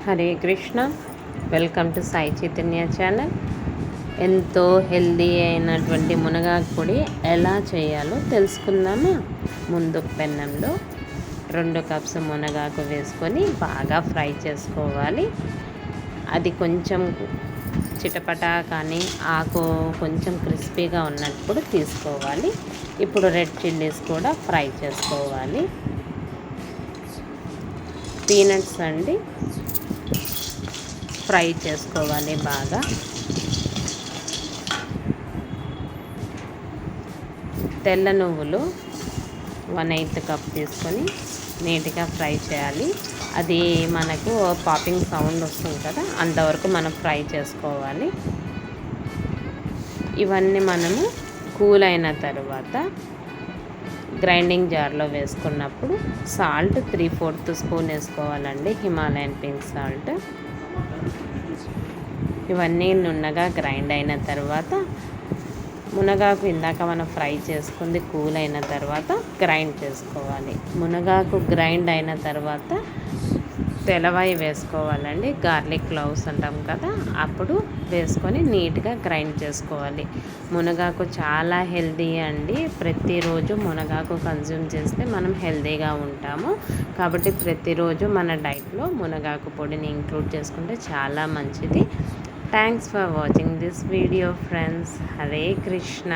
Hare Krishna. Welcome to Sai Chaitanya channel. ఎంతో healthy అయినటువంటి మునగాకు పొడి ఎలా చేయాలో తెలుసుకుందామా. ముందు పెన్నంలో 2 కప్స్ మునగాకు వేసుకొని బాగా ఫ్రై చేసుకోవాలి. అది కొంచెం చిటపటా కానీ ఆకు కొంచెం క్రిస్పీగా ఉన్నప్పుడు తీసుకోవాలి. ఇప్పుడు రెడ్ చిల్లీస్ కూడా ఫ్రై చేసుకోవాలి. పీనట్స్ అండి ఫ్రై చేసుకోవాలి బాగా. తెల్ల నువ్వులు 1/8 కప్ తీసుకొని నీట్గా ఫ్రై చేయాలి. అది మనకు పాపింగ్ సౌండ్ వస్తుంది కదా, అంతవరకు మనం ఫ్రై చేసుకోవాలి. ఇవన్నీ మనము కూల్ అయిన తర్వాత గ్రైండింగ్ జార్లో వేసుకున్నప్పుడు సాల్ట్ 3/4 స్పూన్ వేసుకోవాలండి, హిమాలయన్ పింక్ సాల్ట్. ఇవన్నీ నున్నగా గ్రైండ్ అయిన తర్వాత మునగాకు ఇందాక మనం ఫ్రై చేసుకుంది కూల్ అయిన తర్వాత గ్రైండ్ చేసుకోవాలి. మునగాకు గ్రైండ్ అయిన తర్వాత తెల్లవాయి వేసుకోవాలండి, గార్లిక్ క్లౌవ్స్ అంటాం కదా, అప్పుడు వేసుకొని నీట్గా గ్రైండ్ చేసుకోవాలి. మునగాకు చాలా హెల్దీ అండి. ప్రతిరోజు మునగాకు కన్జ్యూమ్ చేస్తే మనం హెల్దీగా ఉంటాము. కాబట్టి ప్రతిరోజు మన డైట్లో మునగాకు పొడిని ఇంక్లూడ్ చేసుకుంటే చాలా మంచిది. Thanks for watching this video friends. Hare Krishna.